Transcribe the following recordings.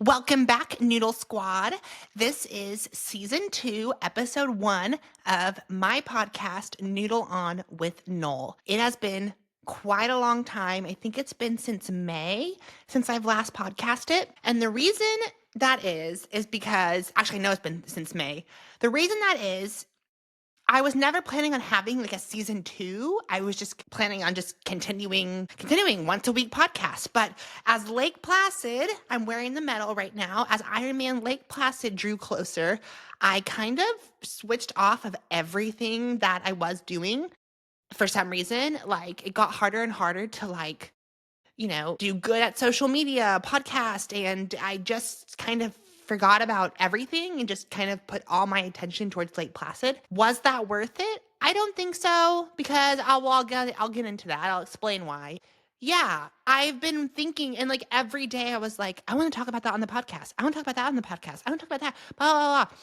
Welcome back, Noodle Squad. This is season 2, episode 1 of my podcast, Noodle On with Noel. It has been quite a long time. I think it's been since May since I've last podcasted. And the reason that is because, actually, I know it's been since May. The reason that is, I was never planning on having like a season 2. I was just planning on just continuing once a week podcast. But as Lake Placid, I'm wearing the medal right now, as Ironman Lake Placid drew closer, I kind of switched off of everything that I was doing for some reason. Like it got harder and harder to do good at social media, podcast, and I just kind of forgot about everything and just kind of put all my attention towards Lake Placid. Was that worth it? I don't think so, because I'll get into that. I'll explain why. Yeah, I've been thinking, and like every day I was like, I want to talk about that on the podcast. I want to talk about that on the podcast. I want to talk about that, blah, blah, blah.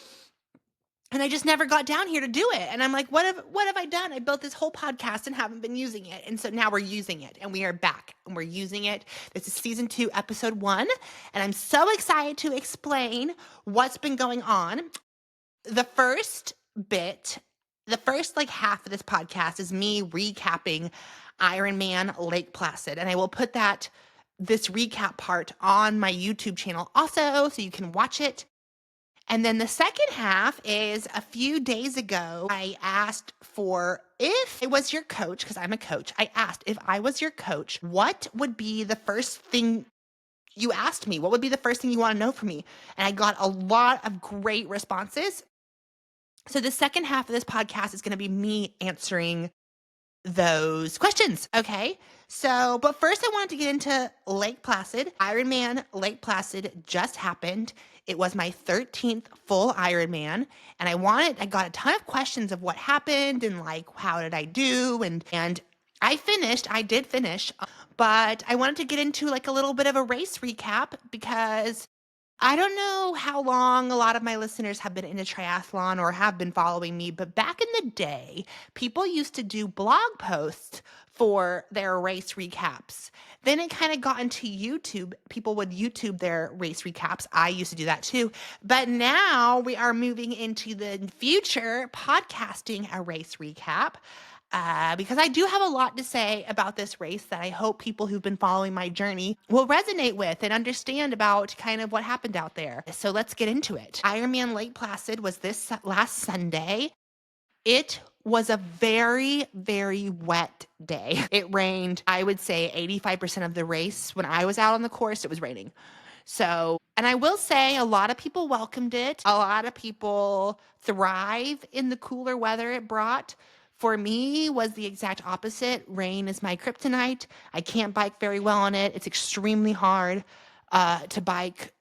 And I just never got down here to do it. And I'm like, what have I done? I built this whole podcast and haven't been using it. And so now we're using it and we are back and we're using it. This is season 2, episode 1. And I'm so excited to explain what's been going on. The first half of this podcast is me recapping Ironman Lake Placid. And I will put this recap part on my YouTube channel also, so you can watch it. And then the second half is a few days ago, I asked for if I was your coach, because I'm a coach. I asked if I was your coach, what would be the first thing you asked me? What would be the first thing you want to know from me? And I got a lot of great responses. So the second half of this podcast is going to be me answering those questions. Okay. So, but first I wanted to get into Lake Placid. Ironman Lake Placid just happened. It was my 13th full Ironman, and I got a ton of questions of what happened and like, how did I do? And I did finish, but I wanted to get into like a little bit of a race recap, because I don't know how long a lot of my listeners have been into triathlon or have been following me, but back in the day, people used to do blog posts for their race recaps. Then it kind of got into YouTube. People would YouTube their race recaps. I used to do that too. But now we are moving into the future, podcasting a race recap. Because I do have a lot to say about this race that I hope people who've been following my journey will resonate with and understand about kind of what happened out there. So let's get into it. Ironman Lake Placid was this last Sunday. It was a very, very wet day. It rained, I would say 85% of the race. When I was out on the course, it was raining. So, and I will say a lot of people welcomed it. A lot of people thrive in the cooler weather it brought. For me, was the exact opposite. Rain is my kryptonite. I can't bike very well on it. It's extremely hard to bike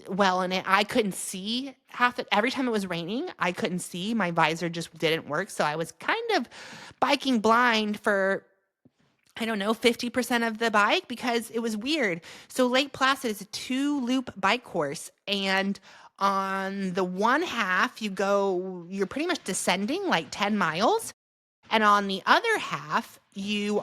well in it. I couldn't see half it. Every time it was raining, I couldn't see. My visor just didn't work. So I was kind of biking blind for, 50% of the bike, because it was weird. So Lake Placid is a 2-loop bike course. And on the one half, you're pretty much descending like 10 miles. And on the other half, you're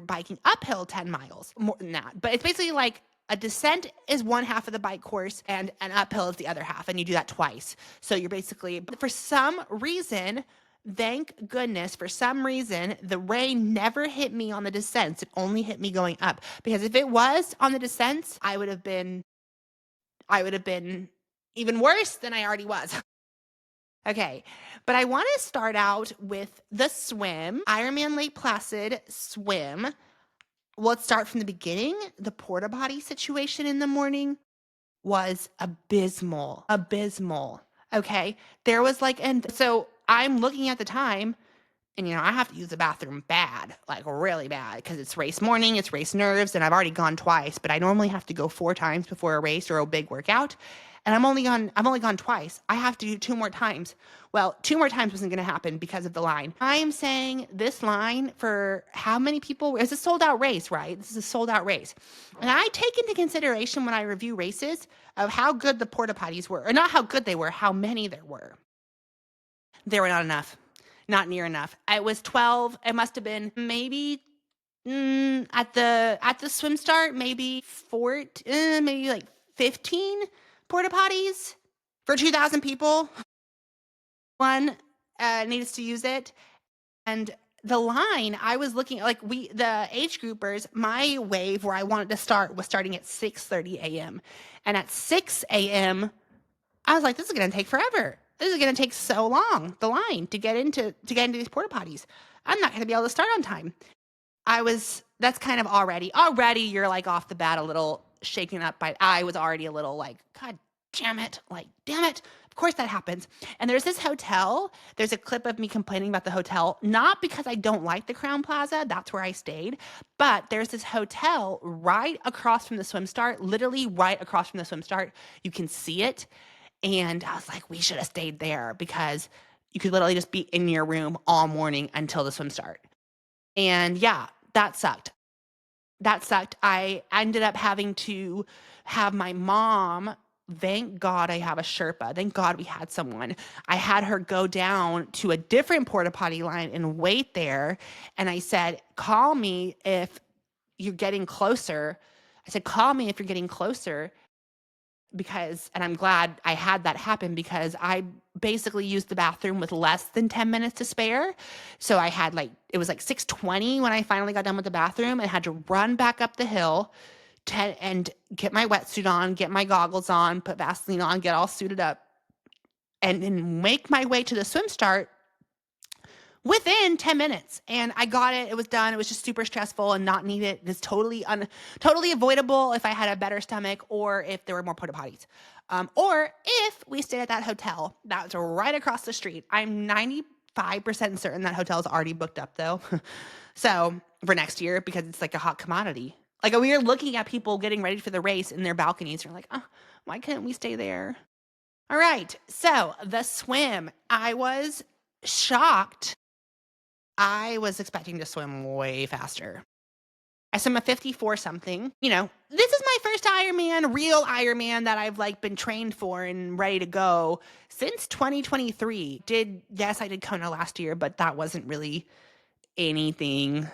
biking uphill 10 miles, more than that. But it's basically like a descent is one half of the bike course and an uphill is the other half. And you do that twice. So you're basically, for some reason, thank goodness, for some reason, the rain never hit me on the descents. It only hit me going up. Because if it was on the descents, I would have been even worse than I already was. Okay, but I want to start out with the swim, Ironman Lake Placid swim. Let's start from the beginning. The porta potty situation in the morning was abysmal. Okay, there was and so I'm looking at the time, and I have to use the bathroom bad, like really bad, because it's race morning, it's race nerves, and I've already gone twice, but I normally have to go 4 times before a race or a big workout. And I've only gone twice. I have to do 2 more times. Well, 2 more times wasn't going to happen because of the line. I am saying this line for how many people, it's a sold out race, right? This is a sold out race. And I take into consideration when I review races of how good the porta potties were, or not how good they were, how many there were. There were not enough, not near enough. It was 12. It must have been maybe At the swim start, maybe like 15 porta potties for 2,000 people. One needs to use it. And the line, I was looking like the age groupers, my wave where I wanted to start was starting at 6:30 a.m. And at 6 a.m., I was like, this is going to take forever. This is going to take so long, the line to get into these porta potties. I'm not going to be able to start on time. That's kind of already you're like off the bat a little shaken up I was already a little like, God damn it. Like, damn it. Of course that happens. And there's a clip of me complaining about the hotel, not because I don't like the Crowne Plaza. That's where I stayed. But there's this hotel right across from the swim start, literally right across from the swim start. You can see it. And I was like, we should have stayed there because you could literally just be in your room all morning until the swim start. And yeah, that sucked. I ended up having to have my mom, thank God I have a Sherpa. Thank God we had someone. I had her go down to a different porta potty line and wait there. And I said, call me if you're getting closer. And I'm glad I had that happen because I basically used the bathroom with less than 10 minutes to spare. So it was like 6:20 when I finally got done with the bathroom and had to run back up the hill and get my wetsuit on, get my goggles on, put Vaseline on, get all suited up, and then make my way to the swim start within 10 minutes. And I got it. It was done. It was just super stressful and not needed. It's totally avoidable if I had a better stomach or if there were more porta potties. Or if we stayed at that hotel that was right across the street. I'm 95% certain that hotel is already booked up though. So for next year, because it's like a hot commodity. Like we were looking at people getting ready for the race in their balconies. We're like, oh, why couldn't we stay there? All right. So the swim, I was shocked. I was expecting to swim way faster. I swim a 54 something. This is my first real Ironman that I've like been trained for and ready to go since 2023. Yes, I did Kona last year, but that wasn't really anything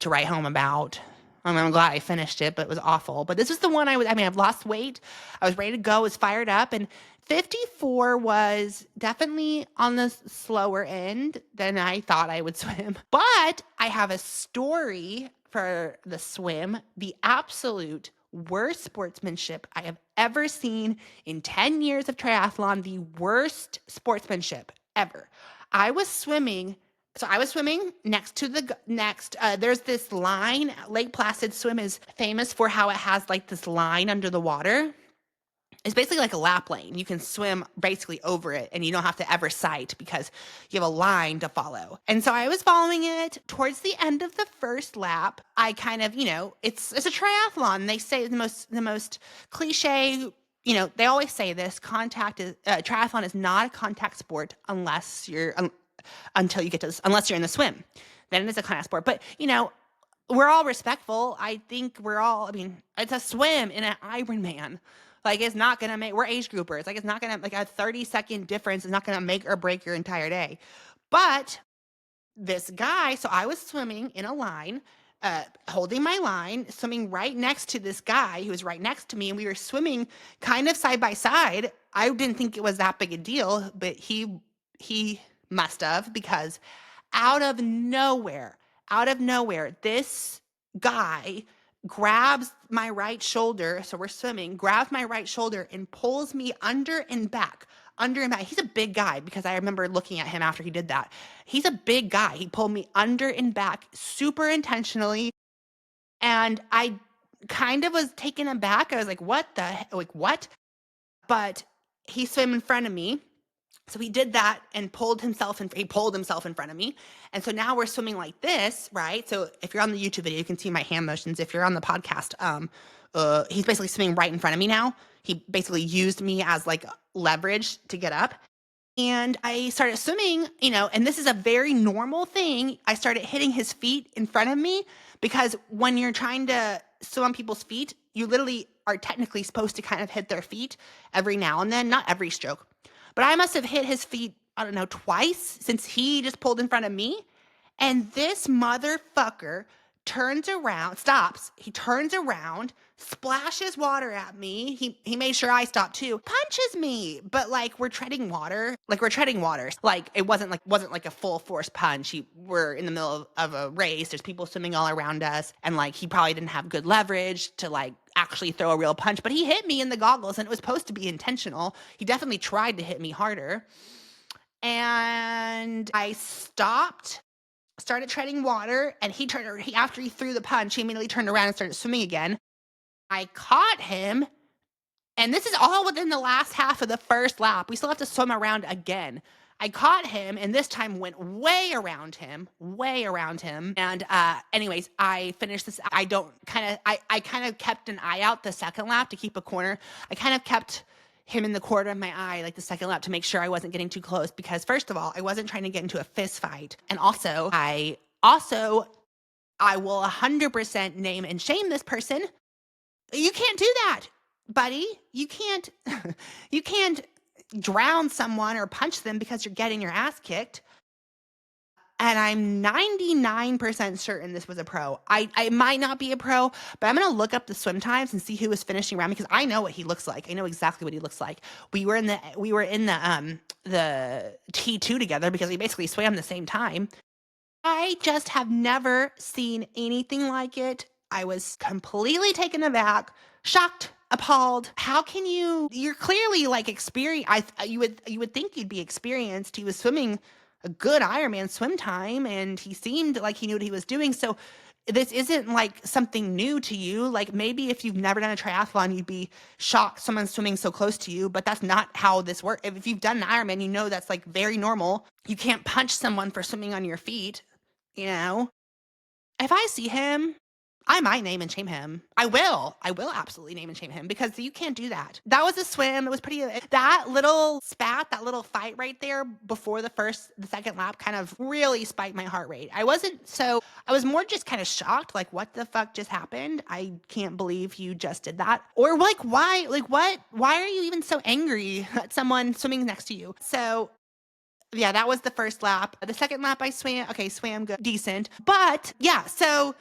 to write home about. I'm glad I finished it, but it was awful. But this was the one I've lost weight. I was ready to go, was fired up. And 54 was definitely on the slower end than I thought I would swim. But I have a story for the swim, the absolute worst sportsmanship I have ever seen in 10 years of triathlon, the worst sportsmanship ever. I was swimming next to there's this line. Lake Placid swim is famous for how it has like this line under the water. It's basically like a lap lane. You can swim basically over it and you don't have to ever sight because you have a line to follow. And so I was following it towards the end of the first lap. I kind of, it's a triathlon. They say the most cliche, they always say this, triathlon is not a contact sport unless you're in the swim. Then it's a contact sport. But, we're all respectful. I think it's a swim in an Ironman. Like, it's not going to we're age groupers. Like, it's not going to, like, a 30-second difference is not going to make or break your entire day. But this guy, so I was swimming in a line, holding my line, swimming right next to this guy who was right next to me, and we were swimming kind of side by side. I didn't think it was that big a deal, but he must have, because out of nowhere, this guy grabs my right shoulder. So we're swimming, grabs my right shoulder and pulls me under and back. He's a big guy because I remember looking at him after he did that. He's a big guy. He pulled me under and back super intentionally. And I kind of was taken aback. I was like, what? But he swam in front of me. So he did that and he pulled himself in front of me. And so now we're swimming like this, right? So if you're on the YouTube video, you can see my hand motions. If you're on the podcast, he's basically swimming right in front of me now. He basically used me as like leverage to get up. And I started swimming, and this is a very normal thing. I started hitting his feet in front of me because when you're trying to swim on people's feet, you literally are technically supposed to kind of hit their feet every now and then, not every stroke. But I must have hit his feet, I don't know, twice since he just pulled in front of me. And this motherfucker turns around, stops. He turns around, splashes water at me. He made sure I stopped too. Punches me, but like we're treading water. Like it wasn't like a full force punch. We're in the middle of a race. There's people swimming all around us, and like he probably didn't have good leverage to like actually throw a real punch. But he hit me in the goggles, and it was supposed to be intentional. He definitely tried to hit me harder, and I stopped. Started treading water, and after he threw the punch, he immediately turned around and started swimming again. I caught him, and this is all within the last half of the first lap. We still have to swim around again. I caught him, and this time went way around him. And anyways, I finished this. I kind of kept an eye out the second lap to keep a corner. I kind of kept him in the corner of my eye, like the second lap, to make sure I wasn't getting too close, because first of all, I wasn't trying to get into a fist fight. And also, I will 100% name and shame this person. You can't do that, buddy. You can't, you can't drown someone or punch them because you're getting your ass kicked. And I'm 99% certain this was a pro. I might not be a pro, but I'm going to look up the swim times and see who was finishing around me, because I know what he looks like. I know exactly what he looks like. We were in the T2 together because we basically swam the same time. I just have never seen anything like it. I was completely taken aback, shocked, appalled. How can you're clearly like experienced. You would think you'd be experienced. He was swimming a good Ironman swim time, and he seemed like he knew what he was doing. So this isn't like something new to you. Like maybe if you've never done a triathlon, you'd be shocked someone's swimming so close to you, but that's not how this works. If you've done an Ironman, you know that's like very normal. You can't punch someone for swimming on your feet, you know? If I see him, I might name and shame him. I will absolutely name and shame him, because you can't do that. That was a swim. It was that little spat, that little fight right there before the second lap kind of really spiked my heart rate. I was more just kind of shocked, like, what the fuck just happened? I can't believe you just did that. Or like, why? Like, what? Why are you even so angry at someone swimming next to you? So yeah, that was the first lap. The second lap I swam good, decent. But yeah, so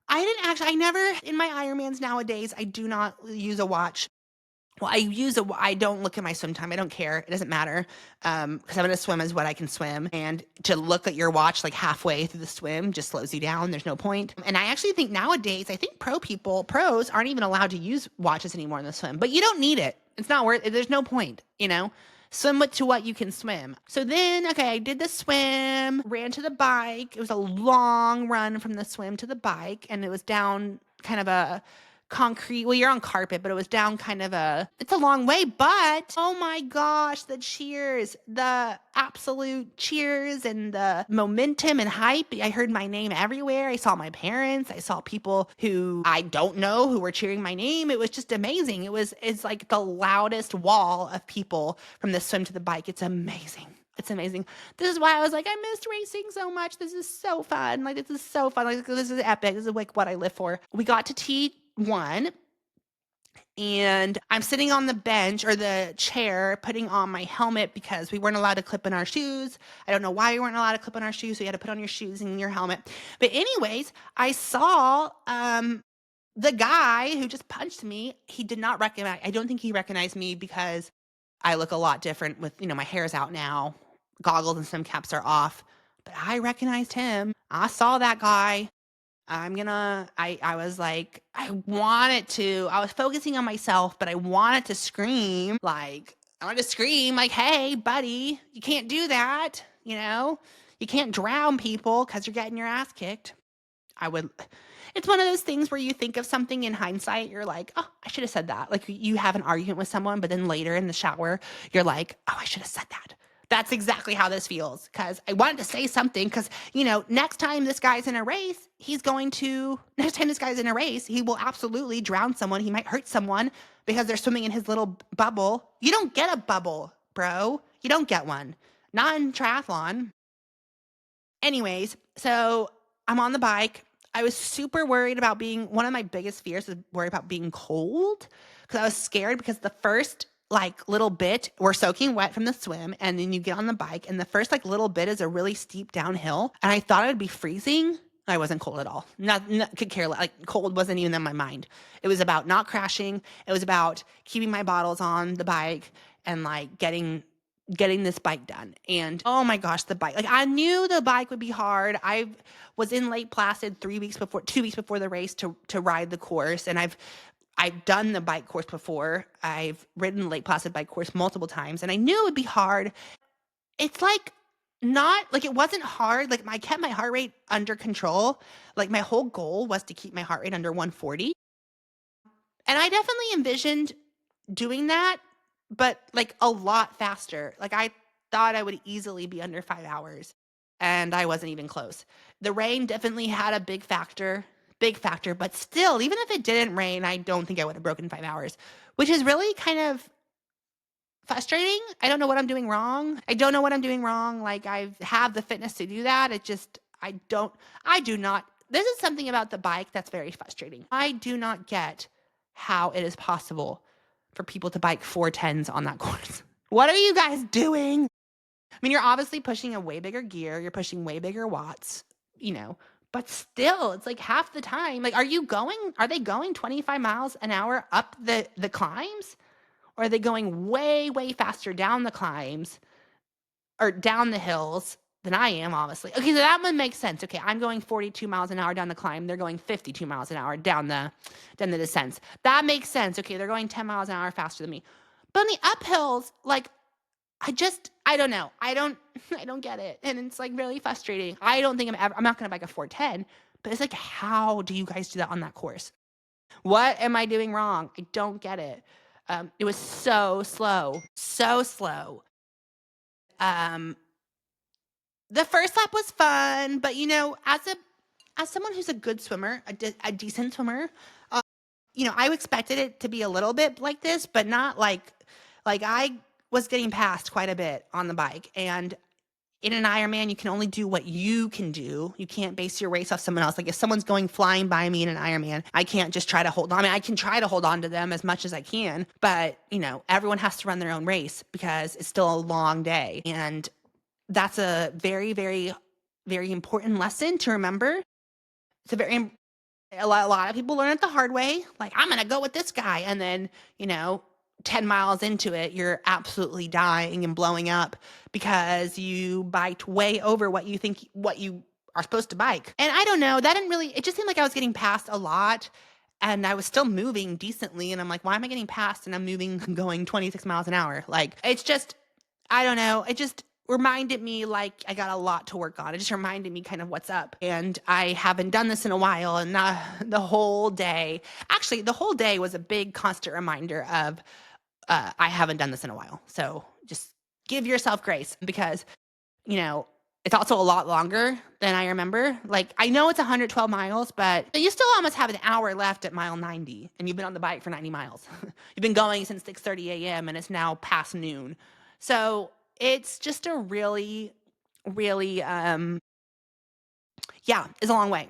I never, in my Ironmans nowadays, I do not use a watch. Well, I don't look at my swim time. I don't care. It doesn't matter. Because I'm going to swim as what I can swim. And to look at your watch like halfway through the swim just slows you down. There's no point. And I actually think nowadays, I think pros aren't even allowed to use watches anymore in the swim. But you don't need it. It's not worth it. There's no point, you know? Swim to what you can swim. So then, I did the swim, ran to the bike. It was a long run from the swim to the bike, and it was down kind of a concrete, well, you're on carpet, but it was down it's a long way, but oh my gosh, the cheers, the absolute cheers and the momentum and hype. I heard my name everywhere. I saw my parents. I saw people who I don't know who were cheering my name. It was just amazing. It's like the loudest wall of people from the swim to the bike. It's amazing. It's amazing. This is why I was like, I missed racing so much. This is so fun. Like, this is so fun. Like, this is epic. This is like what I live for. We got to T1, and I'm sitting on the bench or the chair putting on my helmet because we weren't allowed to clip in our shoes. I don't know why we weren't allowed to clip in our shoes. So you had to put on your shoes and your helmet. But anyways, I saw the guy who just punched me. He did not recognize. I don't think he recognized me because I look a lot different with, my hair's out now. Goggles and swim caps are off. But I recognized him. I saw that guy. I was like, I was focusing on myself, but I wanted to scream, like, hey, buddy, you can't do that. You can't drown people because you're getting your ass kicked. It's one of those things where you think of something in hindsight. You're like, oh, I should have said that. Like, you have an argument with someone, but then later in the shower, you're like, oh, I should have said that. That's exactly how this feels, because I wanted to say something because, next time this guy's in a race, he will absolutely drown someone. He might hurt someone because they're swimming in his little bubble. You don't get a bubble, bro. You don't get one. Not in triathlon. Anyways, so I'm on the bike. I was super worried about one of my biggest fears is worried about being cold, because I was scared because the first little bit, we're soaking wet from the swim, and then you get on the bike, and the first little bit is a really steep downhill, and I thought I'd be freezing. I wasn't cold at all. Could care less. Like cold wasn't even in my mind. It was about not crashing. It was about keeping my bottles on the bike and like getting this bike done. And oh my gosh, the bike. Like I knew the bike would be hard. I was in Lake Placid 2 weeks before the race to ride the course, and I've done the bike course before. I've ridden Lake Placid bike course multiple times, and I knew it would be hard. It's like not like it wasn't hard. Like I kept my heart rate under control. Like my whole goal was to keep my heart rate under 140. And I definitely envisioned doing that, but like a lot faster. Like I thought I would easily be under 5 hours, and I wasn't even close. The rain definitely had a big factor, but still, even if it didn't rain, I don't think I would have broken 5 hours, which is really kind of frustrating. I don't know what I'm doing wrong. Like I have the fitness to do that. I do not. This is something about the bike that's very frustrating. I do not get how it is possible for people to bike 410s on that course. What are you guys doing? I mean, you're obviously pushing a way bigger gear. You're pushing way bigger watts, but still it's like half the time. Like, are they going 25 miles an hour up the climbs? Or are they going way, way faster down the climbs or down the hills than I am, obviously? Okay, so that one makes sense. Okay, I'm going 42 miles an hour down the climb. They're going 52 miles an hour down the descents. That makes sense. Okay, they're going 10 miles an hour faster than me. But on the uphills, like, I don't know. I don't get it. And it's like really frustrating. I don't think I'm not going to bike a 410, but it's like, how do you guys do that on that course? What am I doing wrong? I don't get it. It was so slow. The first lap was fun, but as someone who's a good swimmer, a decent swimmer, I expected it to be a little bit like this, but not like I was getting passed quite a bit on the bike. And in an Ironman, you can only do what you can do. You can't base your race off someone else. Like if someone's going flying by me in an Ironman, I can't just try to hold on. I mean, I can try to hold on to them as much as I can, but everyone has to run their own race because it's still a long day. And that's a very, very, very important lesson to remember. A lot of people learn it the hard way. Like, I'm going to go with this guy. And then, 10 miles into it, you're absolutely dying and blowing up because you biked way over what you are supposed to bike. And I don't know, it just seemed like I was getting passed a lot and I was still moving decently. And I'm like, why am I getting passed? And I'm going 26 miles an hour. Like, it's just, I don't know. It just reminded me like I got a lot to work on. It just reminded me kind of what's up. And I haven't done this in a while. And the whole day was a big constant reminder of, I haven't done this in a while. So just give yourself grace because, it's also a lot longer than I remember. Like, I know it's 112 miles, but you still almost have an hour left at mile 90 and you've been on the bike for 90 miles. You've been going since 6:30 a.m. and it's now past noon. So it's just a really, really, it's a long way.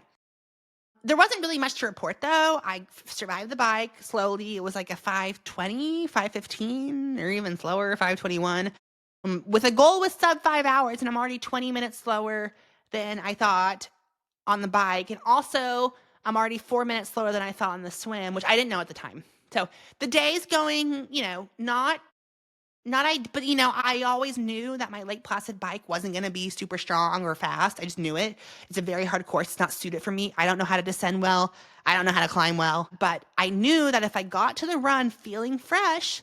There wasn't really much to report, though. I survived the bike slowly. It was like a 5:20, 5:15, or even slower, 5:21, with a goal with sub 5 hours, and I'm already 20 minutes slower than I thought on the bike. And also, I'm already 4 minutes slower than I thought on the swim, which I didn't know at the time. So the day's going, but I always knew that my Lake Placid bike wasn't going to be super strong or fast. I just knew it. It's a very hard course. It's not suited for me. I don't know how to descend well. I don't know how to climb well, but I knew that if I got to the run feeling fresh,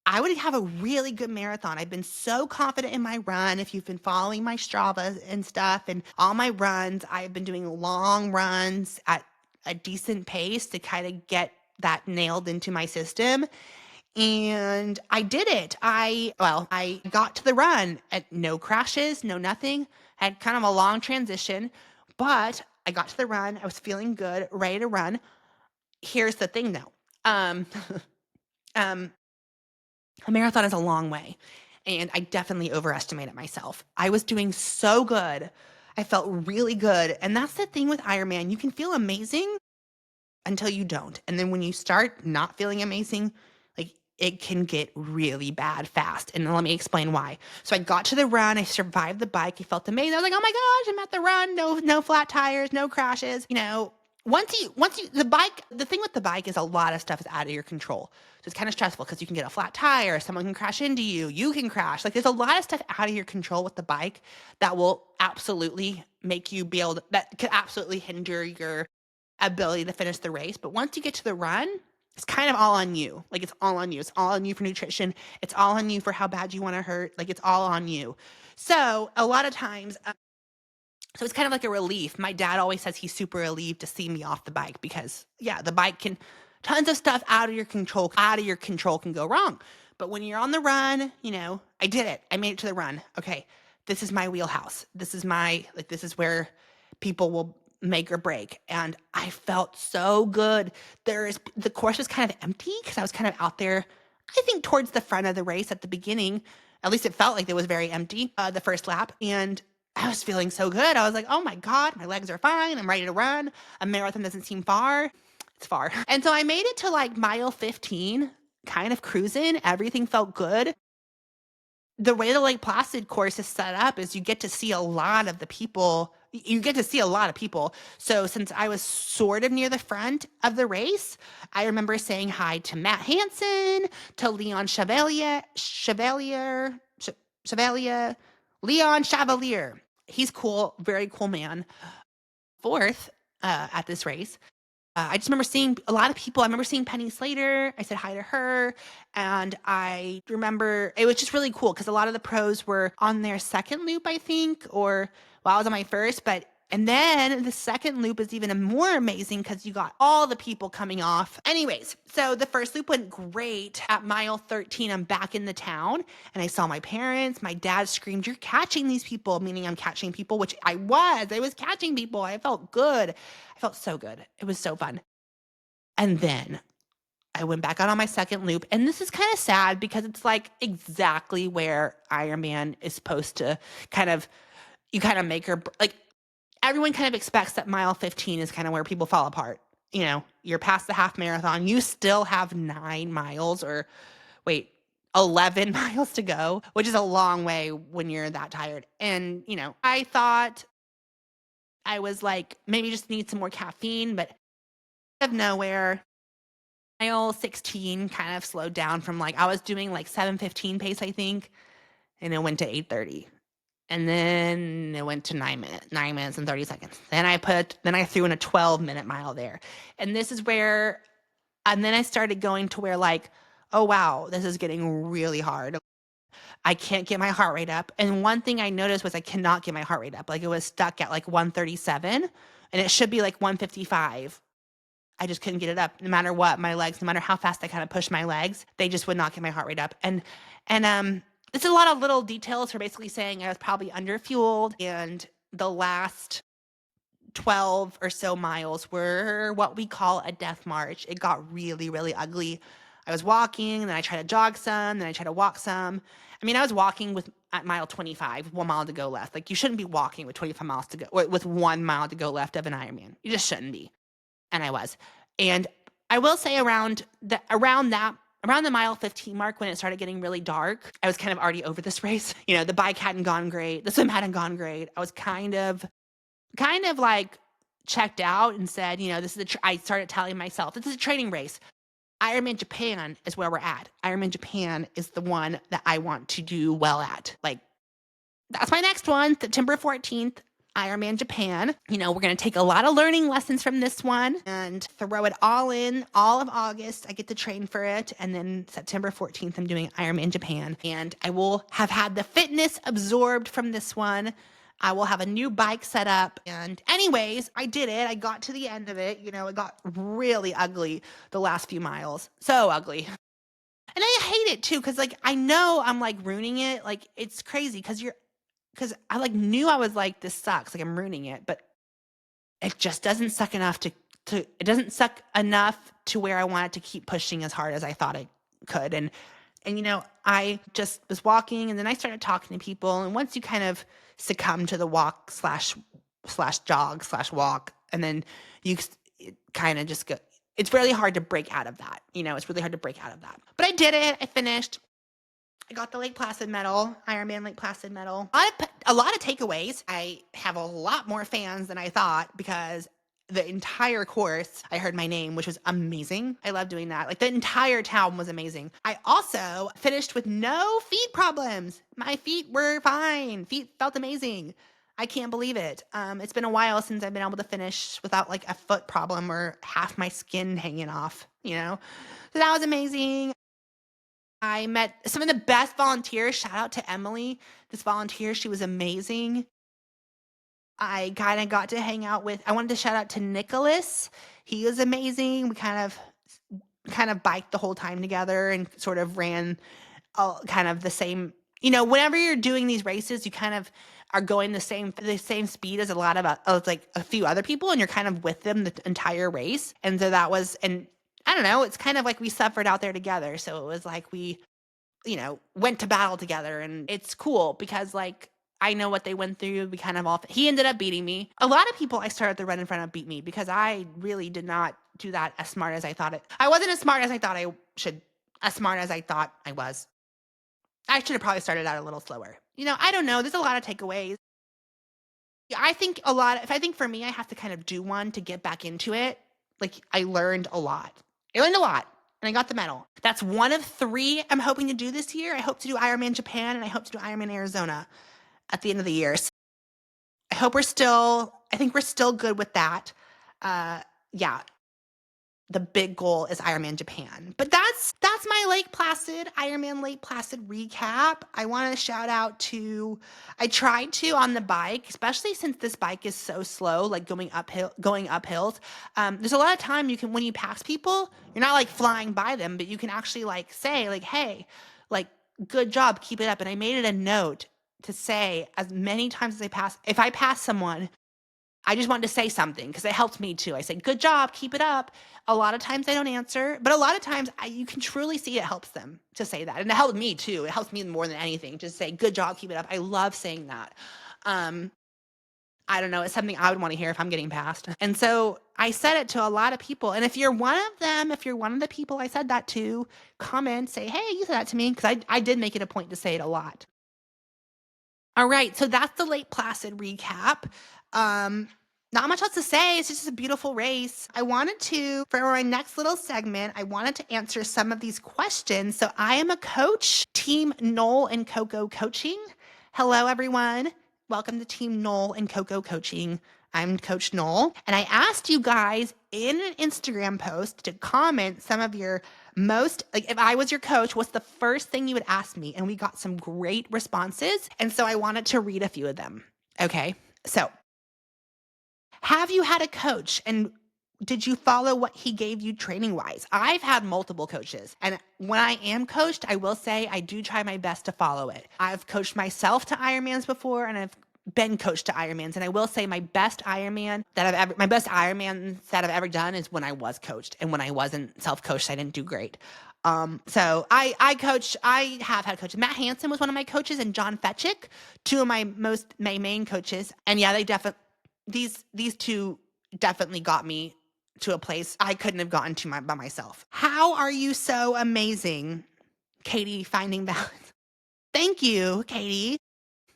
I would have a really good marathon. I've been so confident in my run. If you've been following my Strava and stuff and all my runs, I've been doing long runs at a decent pace to kind of get that nailed into my system. And I did it. I got to the run at no crashes, no nothing. Had kind of a long transition, but I got to the run. I was feeling good, ready to run. Here's the thing though. A marathon is a long way, and I definitely overestimated myself. I was doing so good. I felt really good. And that's the thing with Ironman. You can feel amazing until you don't. And then when you start not feeling amazing, like it can get really bad fast. And let me explain why. So I got to the run. I survived the bike. I felt amazing. I was like, oh my gosh, I'm at the run. No flat tires, no crashes. The bike, the thing with the bike is a lot of stuff is out of your control. So it's kind of stressful because you can get a flat tire, someone can crash into you, you can crash. Like there's a lot of stuff out of your control with the bike that will absolutely make you be able to, that could absolutely hinder your ability to finish the race. But once you get to the run, it's kind of all on you. Like it's all on you. It's all on you for nutrition. It's all on you for how bad you want to hurt. Like it's all on you. So a lot of times, so it's kind of like a relief. My dad always says he's super relieved to see me off the bike because, yeah, the bike can, tons of stuff out of your control can go wrong. But when you're on the run, I did it. I made it to the run. Okay, this is my wheelhouse. This is where people will make or break. And I felt so good. The course was kind of empty because I was kind of out there, I think towards the front of the race at the beginning. At least it felt like it was very empty, the first lap. And I was feeling so good. I was like, oh my God, my legs are fine. I'm ready to run. A marathon doesn't seem far. It's far. And so I made it to like mile 15, kind of cruising. Everything felt good. The way the Lake Placid course is set up is you get to see a lot of people. So since I was sort of near the front of the race, I remember saying hi to Matt Hansen, to Leon Leon Chevalier. He's cool, very cool man. Fourth at this race. I just remember seeing a lot of people. I remember seeing Penny Slater. I said hi to her. And I remember it was just really cool because a lot of the pros were on their second loop, I think, or I was on my first. And then the second loop is even more amazing because you got all the people coming off. Anyways, so the first loop went great. At mile 13, I'm back in the town and I saw my parents. My dad screamed, "You're catching these people," meaning I'm catching people, which I was. I was catching people. I felt good. I felt so good. It was so fun. And then I went back out on my second loop. And this is kind of sad because it's like exactly where Ironman is supposed to you kind of make her like, everyone kind of expects that mile 15 is kind of where people fall apart. You're past the half marathon. You still have 11 miles to go, which is a long way when you're that tired. And, I thought I was like, maybe just need some more caffeine, but out of nowhere, mile 16 kind of slowed down from I was doing 7:15 pace, I think, and it went to 8:30. And then it went to 9 minutes and 30 seconds. Then I threw in a 12-minute mile there. And this is where, and then I started going to where oh wow, this is getting really hard. I can't get my heart rate up. And one thing I noticed was I cannot get my heart rate up. It was stuck at 137 and it should be 155. I just couldn't get it up no matter what. My legs, no matter how fast I kind of pushed my legs, they just would not get my heart rate up. And it's a lot of little details for basically saying I was probably underfueled, and the last 12 or so miles were what we call a death march. It got really, really ugly. I was walking, and then I tried to jog some, then I tried to walk some. I mean, I was walking at mile 25, 1 mile to go left. You shouldn't be walking with 25 miles to go, with 1 mile to go left of an Ironman. You just shouldn't be. And I was. And I will say around the mile 15 mark, when it started getting really dark, I was kind of already over this race. The bike hadn't gone great. The swim hadn't gone great. I was kind of checked out and said, I started telling myself, this is a training race. Ironman Japan is where we're at. Ironman Japan is the one that I want to do well at. That's my next one, September 14th. Ironman Japan. We're going to take a lot of learning lessons from this one and throw it all in. All of August, I get to train for it. And then September 14th, I'm doing Ironman Japan. And I will have had the fitness absorbed from this one. I will have a new bike set up. And anyways, I did it. I got to the end of it. It got really ugly the last few miles. So ugly. And I hate it too, because I know I'm ruining it. It's crazy because I knew I was this sucks, I'm ruining it, but it just doesn't suck enough it doesn't suck enough to where I want it to keep pushing as hard as I thought it could. And I just was walking, and then I started talking to people, and once you kind of succumb to the walk slash jog slash walk, and then you kind of just go, it's really hard to break out of that. It's really hard to break out of that. But I did it. I finished. I got the Lake Placid medal, Ironman Lake Placid medal. A lot of takeaways. I have a lot more fans than I thought because the entire course, I heard my name, which was amazing. I love doing that. Like the entire town was amazing. I also finished with no feet problems. My feet were fine. Feet felt amazing. I can't believe it. It's been a while since I've been able to finish without like a foot problem or half my skin hanging off, So that was amazing. I met some of the best volunteers. Shout out to Emily, this volunteer. She was amazing. I kind of got to hang out with, I wanted to shout out to Nicholas. He was amazing. We kind of biked the whole time together and sort of ran kind of the same, whenever you're doing these races, you kind of are going the same speed as a lot of like a few other people, and you're kind of with them the entire race. And so that was, and I don't know, it's kind of like we suffered out there together. So it was like we, went to battle together, and it's cool because like I know what they went through. We kind of he ended up beating me. A lot of people I started the run in front of beat me because I really did not do that as smart as I thought it. I wasn't as smart as I thought I should, as smart as I thought I was. I should have probably started out a little slower. I don't know. There's a lot of takeaways. Yeah, I think for me, I have to kind of do one to get back into it. Like I learned a lot. And I got the medal. That's one of 3 I'm hoping to do this year. I hope to do Ironman Japan, and I hope to do Ironman Arizona at the end of the year. So I think we're still good with that. Yeah. The big goal is Ironman Japan. But that's my Ironman Lake Placid recap. I want to shout out to, I tried to on the bike, especially since this bike is so slow, like going uphills. There's a lot of time when you pass people, you're not like flying by them, but you can actually like say like, hey, like good job, keep it up. And I made it a note to say as many times as if I pass someone, I just wanted to say something because it helped me too. I said, good job, keep it up. A lot of times I don't answer, but a lot of times you can truly see it helps them to say that. And it helped me too. It helps me more than anything to say, good job, keep it up. I love saying that. I don't know. It's something I would want to hear if I'm getting passed. And so I said it to a lot of people. And if you're one of them, if you're one of the people I said that to, comment, say, hey, you said that to me. Because I did make it a point to say it a lot. All right. So that's the Lake Placid recap. Not much else to say. It's just a beautiful race. For my next little segment, I wanted to answer some of these questions. So I am a coach, Team Noel and Coco Coaching. Hello, everyone. Welcome to Team Noel and Coco Coaching. I'm Coach Noel. And I asked you guys in an Instagram post to comment some of your most, like if I was your coach, what's the first thing you would ask me? And we got some great responses. And so I wanted to read a few of them. Okay. So have you had a coach and did you follow what he gave you training wise? I've had multiple coaches, and when I am coached, I will say I do try my best to follow it. I've coached myself to Ironmans before, and I've been coached to Ironmans, and I will say my best Ironmans that I've ever done is when I was coached, and when I wasn't self-coached, I didn't do great. So I have had coaches. Matt Hansen was one of my coaches, and John Fetchick, two of my main coaches, and yeah, these two definitely got me to a place I couldn't have gotten to by myself. How are you so amazing, Katie, finding balance? Thank you, Katie.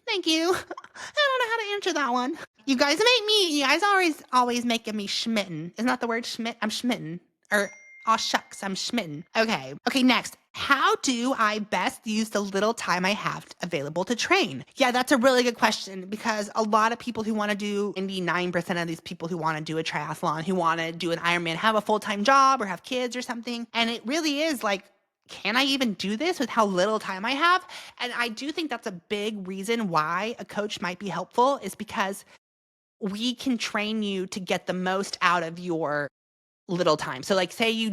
Thank you. I don't know how to answer that one. You guys always making me schmitten. Isn't that the word schmidt? I'm schmitten. Or, oh shucks, I'm schmitten. Okay, next. How do I best use the little time I have available to train? Yeah, that's a really good question because a lot of people who want to do, 99% of these people who want to do a triathlon, who want to do an Ironman, have a full-time job or have kids or something. And it really is like, can I even do this with how little time I have? And I do think that's a big reason why a coach might be helpful is because we can train you to get the most out of your little time. So like say you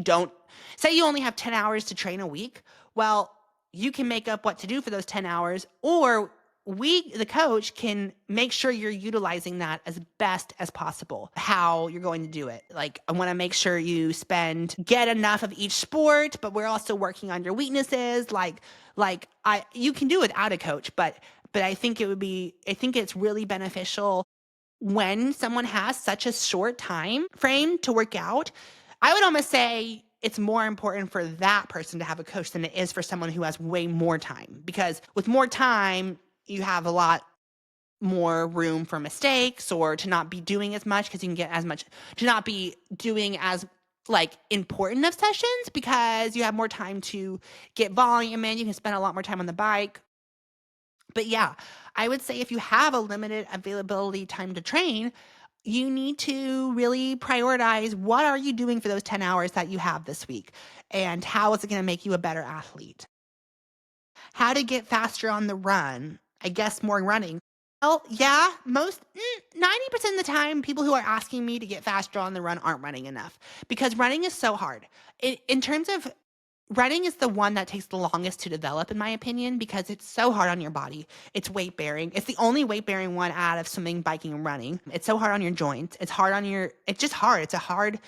only have 10 hours to train a week. Well, you can make up what to do for those 10 hours, or the coach can make sure you're utilizing that as best as possible, how you're going to do it. Like I want to make sure you get enough of each sport, but we're also working on your weaknesses. You can do it without a coach, but I think it's really beneficial when someone has such a short time frame to work out. I would almost say it's more important for that person to have a coach than it is for someone who has way more time. Because with more time, you have a lot more room for mistakes or to not be doing as much because you can get as much, to not be doing as like important of sessions because you have more time to get volume in. You can spend a lot more time on the bike. But yeah, I would say if you have a limited availability time to train, you need to really prioritize what are you doing for those 10 hours that you have this week and how is it going to make you a better athlete? How to get faster on the run? I guess more running. Well, yeah, 90% of the time, people who are asking me to get faster on the run aren't running enough because running is so hard. In terms of running is the one that takes the longest to develop, in my opinion, because it's so hard on your body. It's weight bearing. It's the only weight bearing one out of swimming, biking, and running. It's so hard on your joints. It's hard on it's just hard. It's a hard,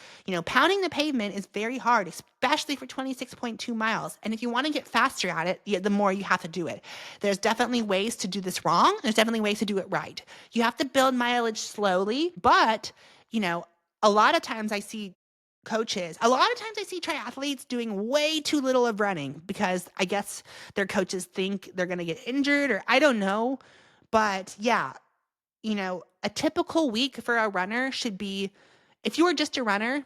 pounding the pavement is very hard, especially for 26.2 miles. And if you want to get faster at it, the more you have to do it. There's definitely ways to do this wrong. There's definitely ways to do it right. You have to build mileage slowly, but, a lot of times I see triathletes doing way too little of running because I guess their coaches think they're going to get injured or I don't know. But yeah, a typical week for a runner should be, if you are just a runner,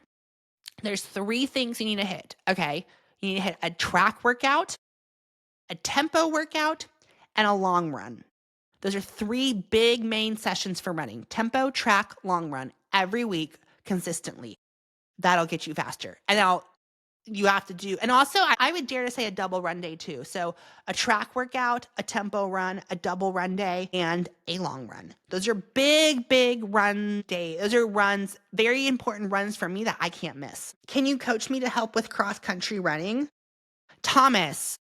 there's 3 things you need to hit. Okay. You need to hit a track workout, a tempo workout, and a long run. Those are 3 big main sessions for running: tempo, track, long run, every week consistently. That'll get you faster. And you have to do, and also I would dare to say a double run day too. So a track workout, a tempo run, a double run day, and a long run. Those are big, big run days. Those are runs, very important runs for me that I can't miss. Can you coach me to help with cross country running? Thomas,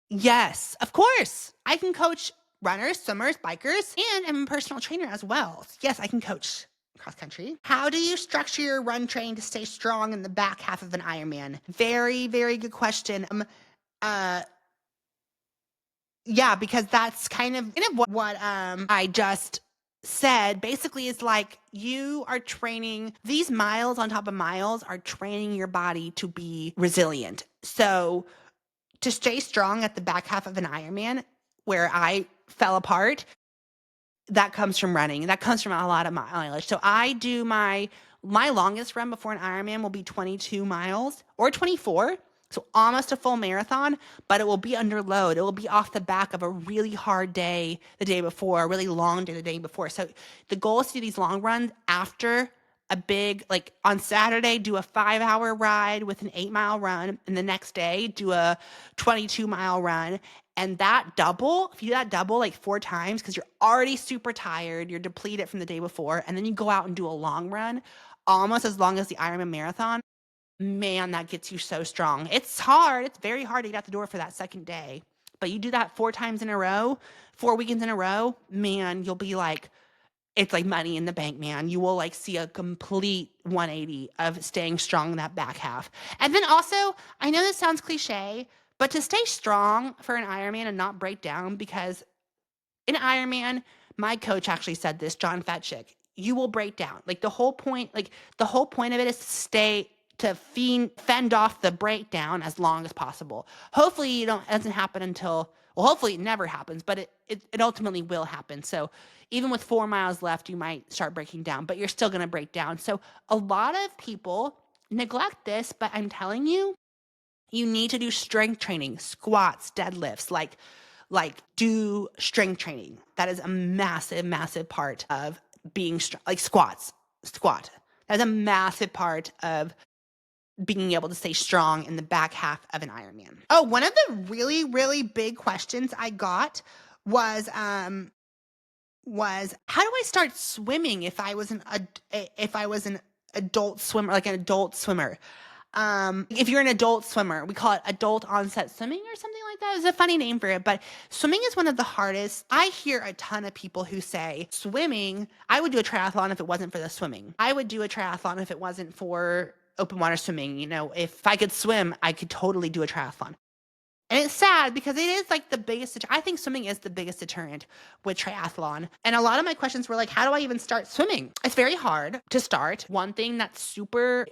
yes, of course. I can coach runners, swimmers, bikers, and I'm a personal trainer as well. Yes, I can coach cross country. How do you structure your run training to stay strong in the back half of an Ironman? Very, very good question. Yeah, because that's kind of what I just said. Basically, is like you are training these miles on top of miles are training your body to be resilient. So to stay strong at the back half of an Ironman, where I fell apart, that comes from running. That comes from a lot of mileage. So I do my longest run before an Ironman will be 22 miles or 24. So almost a full marathon, but it will be under load. It will be off the back of a really hard day the day before, a really long day the day before. So the goal is to do these long runs after a big, like on Saturday, do a 5-hour ride with an 8-mile run. And the next day, do a 22-mile run. And that double, if you do that double like 4 times, because you're already super tired, you're depleted from the day before, and then you go out and do a long run, almost as long as the Ironman marathon, man, that gets you so strong. It's hard. It's very hard to get out the door for that second day. But you do that 4 times in a row, 4 weekends in a row, man, you'll be like, it's like money in the bank, man. You will like see a complete 180 of staying strong in that back half. And then also, I know this sounds cliche, but to stay strong for an Ironman and not break down, because in Ironman, my coach actually said this, John Fetchick, you will break down. Like the whole point of it is to fend off the breakdown as long as possible. Hopefully it doesn't happen hopefully it never happens, but it ultimately will happen. So even with 4 miles left, you might start breaking down, but you're still going to break down. So a lot of people neglect this, but I'm telling you, you need to do strength training, squats, deadlifts, like do strength training. That is a massive, massive part of being strong, like squat. That's a massive part of being able to stay strong in the back half of an Ironman. Oh, one of the really, really big questions I got was how do I start swimming if I was an adult swimmer, like an adult swimmer? If you're an adult swimmer, we call it adult onset swimming or something like that. It's a funny name for it, but swimming is one of the hardest. I hear a ton of people who say swimming, I would do a triathlon if it wasn't for the swimming. I would do a triathlon if it wasn't for open water swimming. If I could swim, I could totally do a triathlon. And it's sad because it is like the biggest, I think swimming is the biggest deterrent with triathlon. And a lot of my questions were like, how do I even start swimming? It's very hard to start. One thing that's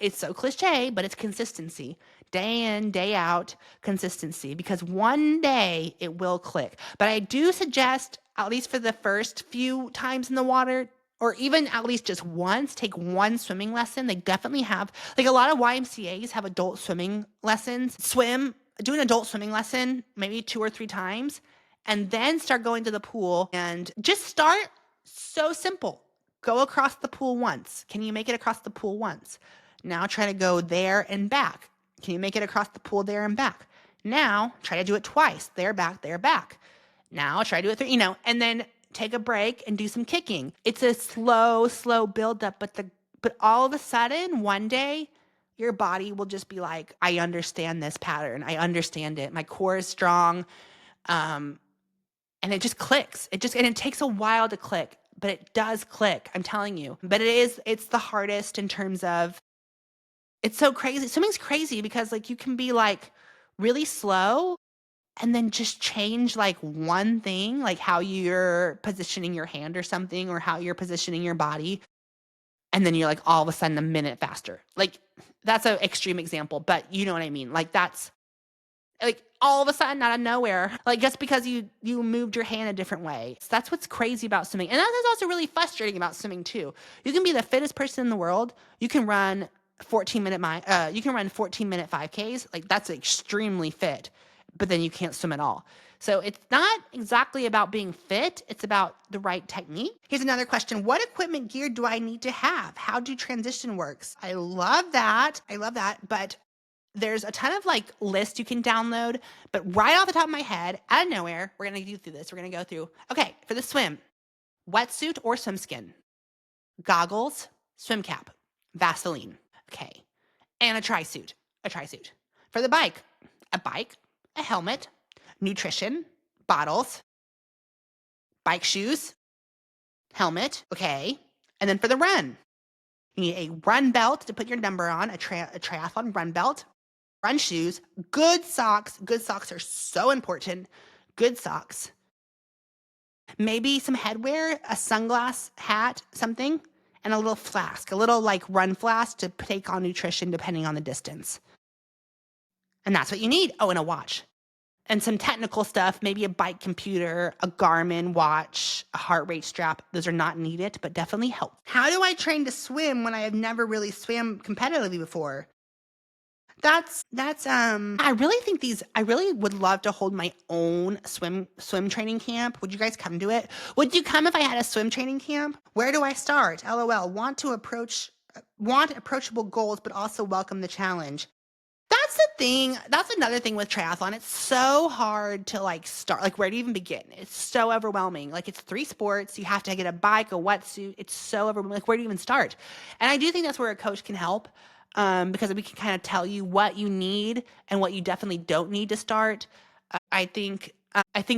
it's so cliche, but it's consistency. Day in, day out, consistency, because one day it will click. But I do suggest, at least for the first few times in the water, or even at least just once, take one swimming lesson. They definitely have, like a lot of YMCAs have adult swimming lessons. Do an adult swimming lesson, maybe 2 or 3 times, and then start going to the pool and just start so simple. Go across the pool once. Can you make it across the pool once? Now try to go there and back. Can you make it across the pool there and back? Now try to do it twice. There, back, there, back. Now try to do it 3, and then take a break and do some kicking. It's a slow buildup, but all of a sudden, one day, your body will just be like, I understand this pattern. I understand it. My core is strong. And it just clicks. And it takes a while to click, but it does click. I'm telling you. But it's the hardest in terms of, it's so crazy. Swimming's crazy because like you can be like really slow and then just change like one thing, like how you're positioning your hand or something, or how you're positioning your body. And then you're like all of a sudden a minute faster. Like that's an extreme example, but you know what I mean? Like that's like all of a sudden out of nowhere, like just because you moved your hand a different way. So that's what's crazy about swimming. And that's also really frustrating about swimming too. You can be the fittest person in the world. You can run 14-minute 5Ks. Like that's extremely fit, but then you can't swim at all. So it's not exactly about being fit. It's about the right technique. Here's another question. What equipment gear do I need to have? How do transition works? I love that. But there's a ton of like lists you can download, but right off the top of my head, out of nowhere, we're going to go through this. We're going to go through, okay, for the swim, wetsuit or swim skin, goggles, swim cap, Vaseline. Okay. And a tri-suit. For the bike, a helmet, nutrition, bottles, bike shoes, helmet. Okay. And then for the run, you need a run belt to put your number on, a triathlon run belt, run shoes, good socks. Good socks are so important. Good socks. Maybe some headwear, a sunglass, hat, something, and a little flask, a little like run flask to take on nutrition depending on the distance. And that's what you need. Oh, and a watch. And some technical stuff, maybe a bike computer, a Garmin watch, a heart rate strap. Those are not needed, but definitely help. How do I train to swim when I have never really swam competitively before? I really would love to hold my own swim training camp. Would you guys come to it? Would you come if I had a swim training camp? Where do I start? LOL. Want approachable goals, but also welcome the challenge. That's the thing. That's another thing with triathlon. It's so hard to like start. Like, where do you even begin? It's so overwhelming. Like, it's 3 sports. You have to get a bike, a wetsuit. It's so overwhelming. Like, where do you even start? And I do think that's where a coach can help, because we can kind of tell you what you need and what you definitely don't need to start. I think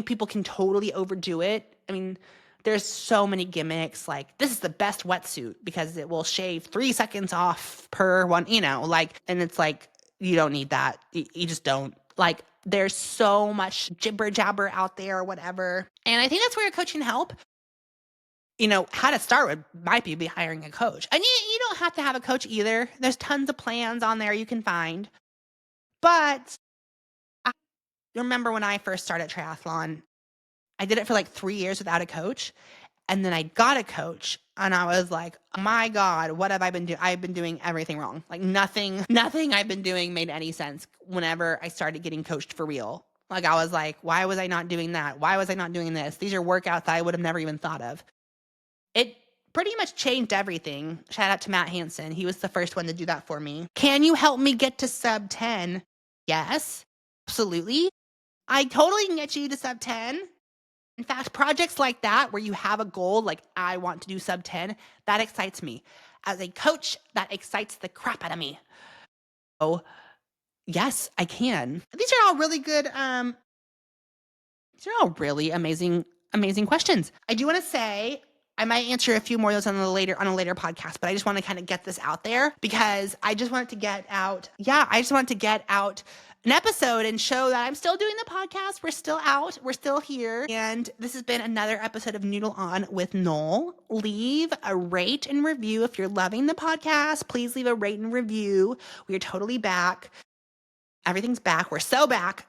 people can totally overdo it. I mean, there's so many gimmicks, like this is the best wetsuit because it will shave 3 seconds off per one, and it's like, you don't need that. You just don't. Like, there's so much jibber jabber out there or whatever. And I think that's where a coach can help. How to start might be hiring a coach. And you don't have to have a coach either. There's tons of plans on there you can find. But I remember when I first started triathlon, I did it for like 3 years without a coach. And then I got a coach and I was like, oh my God, what have I been doing? I've been doing everything wrong. Like nothing I've been doing made any sense whenever I started getting coached for real. Like I was like, why was I not doing that? Why was I not doing this? These are workouts I would have never even thought of. It pretty much changed everything. Shout out to Matt Hansen. He was the first one to do that for me. Can you help me get to sub 10? Yes, absolutely. I totally can get you to sub 10. In fact, projects like that where you have a goal, like I want to do sub 10, that excites me. As a coach, that excites the crap out of me. Oh, yes, I can. These are all really good. These are all really amazing questions. I do want to say I might answer a few more of those on a later podcast, but I just want to kind of get this out there because I just wanted to get out. Yeah, I just wanted to get out an episode and show that I'm still doing the podcast. We're still out. We're still here. And this has been another episode of Noodle On with Noel. Leave a rate and review. If you're loving the podcast, please leave a rate and review. We are totally back. Everything's back. We're so back.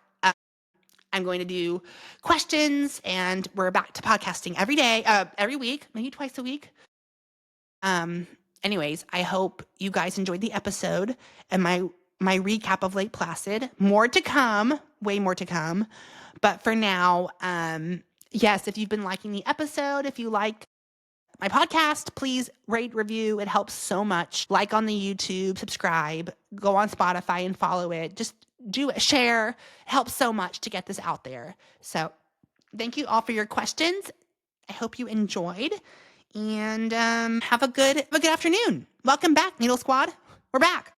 I'm going to do questions, and we're back to podcasting every day, every week, maybe twice a week. Anyways, I hope you guys enjoyed the episode and my recap of Lake Placid. More to come, way more to come. But for now, yes, if you've been liking the episode, if you like my podcast, please rate, review. It helps so much. Like on the YouTube, subscribe, go on Spotify and follow it. Just do it, share. It helps so much to get this out there. So thank you all for your questions. I hope you enjoyed, and have a good afternoon. Welcome back, Needle Squad. We're back.